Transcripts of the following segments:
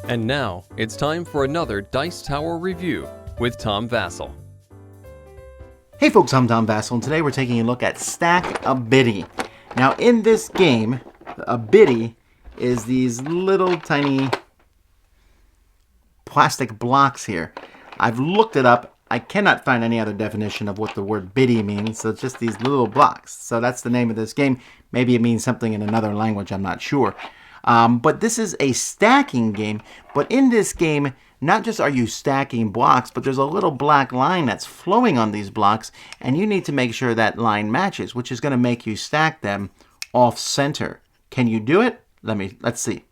And now, it's time for another Dice Tower review with Tom Vasel. Hey folks, I'm Tom Vasel, and today we're taking a look at Stack-A-Biddi. Now in this game, a biddy is these little tiny plastic blocks here. I've looked it up. I cannot find any other definition of what the word biddy means, so it's just these little blocks. So that's the name of this game. Maybe it means something in another language, I'm not sure. But this is a stacking game. But in this game, not just are you stacking blocks, but there's a little black line that's flowing on these blocks, and you need to make sure that line matches, which is going to make you stack them off center. Can you do it? Let's see.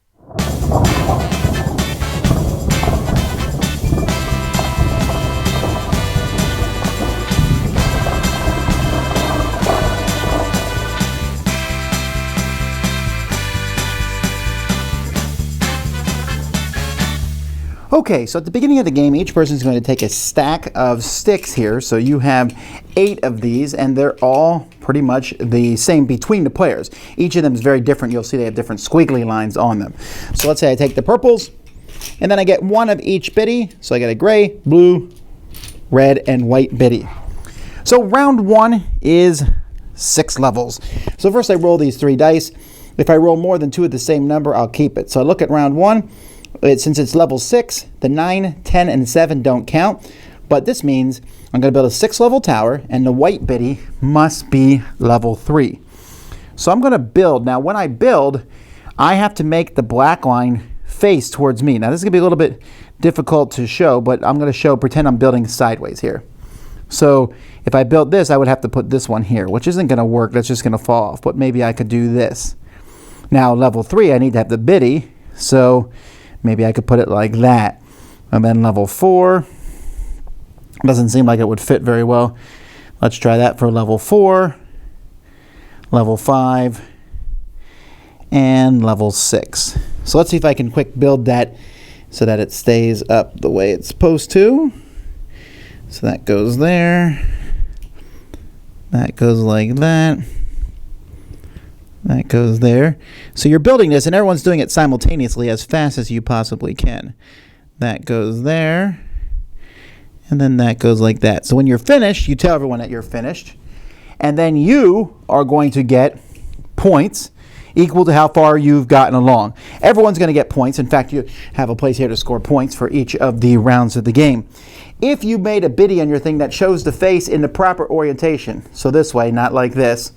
Okay, so at the beginning of the game, each person is going to take a stack of sticks here. So you have 8 of these, and they're all pretty much the same between the players. Each of them is very different. You'll see they have different squiggly lines on them. So let's say I take the purples, and then I get 1 of each biddy. So I get a gray, blue, red, and white biddy. So round 1 is 6 levels. So first I roll these 3 dice. If I roll more than 2 of the same number, I'll keep it. So I look at round 1. Since it's level 6, the 9, 10, and 7 don't count. But this means I'm going to build a 6-level tower, and the white biddy must be level 3. So I'm going to build. Now, when I build, I have to make the black line face towards me. Now, this is going to be a little bit difficult to show, but I'm going to pretend I'm building sideways here. So if I built this, I would have to put this one here, which isn't going to work. That's just going to fall off. But maybe I could do this. Now, level 3, I need to have the biddy. So maybe I could put it like that. And then level 4. Doesn't seem like it would fit very well. Let's try that for level 4, level 5, and level 6. So let's see if I can quick build that so that it stays up the way it's supposed to. So that goes there. That goes like that. That goes there. So you're building this, and everyone's doing it simultaneously as fast as you possibly can. That goes there. And then that goes like that. So when you're finished, you tell everyone that you're finished. And then you are going to get points equal to how far you've gotten along. Everyone's going to get points. In fact, you have a place here to score points for each of the rounds of the game. If you made a biddy on your thing that shows the face in the proper orientation, so this way, not like this,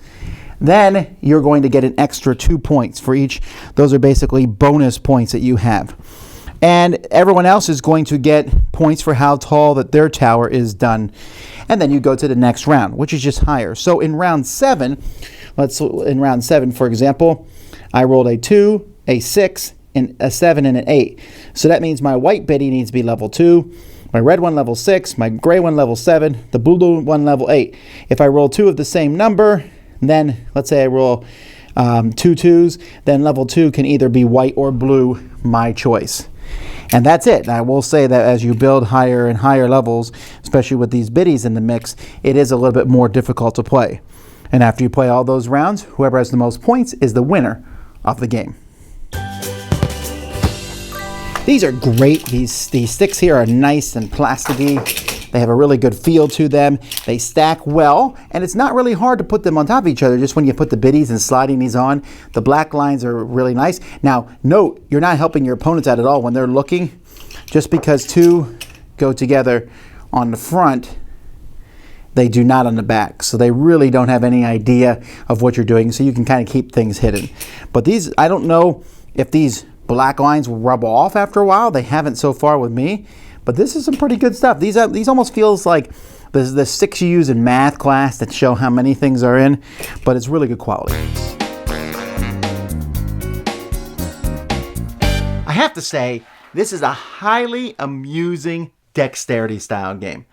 then you're going to get an extra 2 points for each. Those are basically bonus points that you have. And everyone else is going to get points for how tall that their tower is done. And then you go to the next round, which is just higher. So in round 7, for example, I rolled a 2, a 6, and a 7, and an 8. So that means my white biddy needs to be level 2. My red one level 6, my gray one level 7, the blue one level 8. If I roll 2 of the same number, then let's say I roll 2 2s, then level 2 can either be white or blue, my choice. And that's it. And I will say that as you build higher and higher levels, especially with these biddies in the mix, it is a little bit more difficult to play. And after you play all those rounds, whoever has the most points is the winner of the game. These are great. These sticks here are nice and plasticky. They have a really good feel to them. They stack well, and it's not really hard to put them on top of each other. Just when you put the biddies and sliding these on, the black lines are really nice. Now, note, you're not helping your opponents out at all when they're looking. Just because 2 go together on the front, they do not on the back. So they really don't have any idea of what you're doing, so you can kind of keep things hidden. But these, I don't know if these black lines will rub off after a while. They haven't so far with me. But this is some pretty good stuff. These almost feels like the sticks you use in math class that show how many things are in, but it's really good quality. I have to say, this is a highly amusing dexterity style game.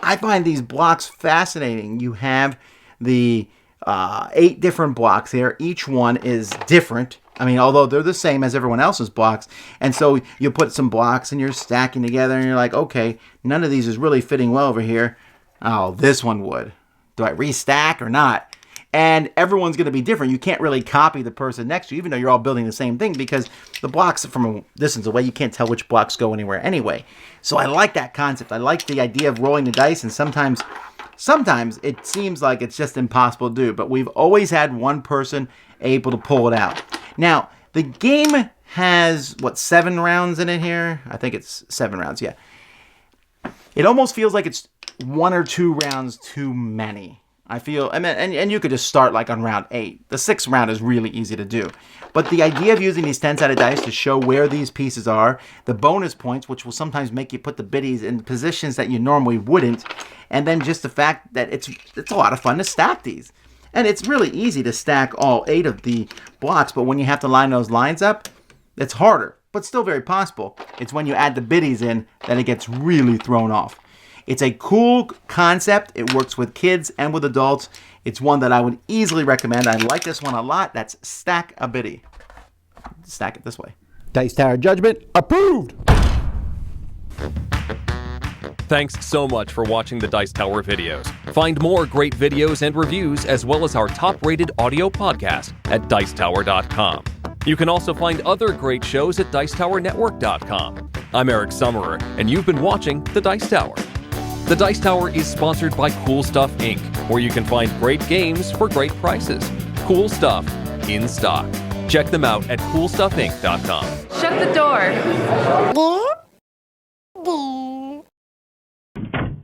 I find these blocks fascinating. You have the 8 different blocks here. Each one is different. I mean, although they're the same as everyone else's blocks. And so you put some blocks and you're stacking together and you're like, okay, none of these is really fitting well over here. Oh, this one would. Do I restack or not? And everyone's going to be different. You can't really copy the person next to you, even though you're all building the same thing, because the blocks from a distance away, you can't tell which blocks go anywhere anyway. So I like that concept. I like the idea of rolling the dice, and sometimes it seems like it's just impossible to do, but we've always had one person able to pull it out. Now, the game has, 7 rounds in it here? I think it's 7 rounds, yeah. It almost feels like it's 1 or 2 rounds too many. I feel, and you could just start like on round 8. The 6th round is really easy to do. But the idea of using these 10-sided dice to show where these pieces are, the bonus points, which will sometimes make you put the biddies in positions that you normally wouldn't, and then just the fact that it's a lot of fun to stack these. And it's really easy to stack all 8 of the blocks, but when you have to line those lines up, it's harder, but still very possible. It's when you add the biddies in that it gets really thrown off. It's a cool concept. It works with kids and with adults. It's one that I would easily recommend. I like this one a lot. That's Stack-A-Biddi. Stack it this way. Dice Tower Judgment approved. Thanks so much for watching the Dice Tower videos. Find more great videos and reviews, as well as our top-rated audio podcast at Dicetower.com. You can also find other great shows at Dicetowernetwork.com. I'm Eric Summerer, and you've been watching The Dice Tower. The Dice Tower is sponsored by Cool Stuff Inc., where you can find great games for great prices. Cool stuff in stock. Check them out at CoolStuffInc.com. Shut the door.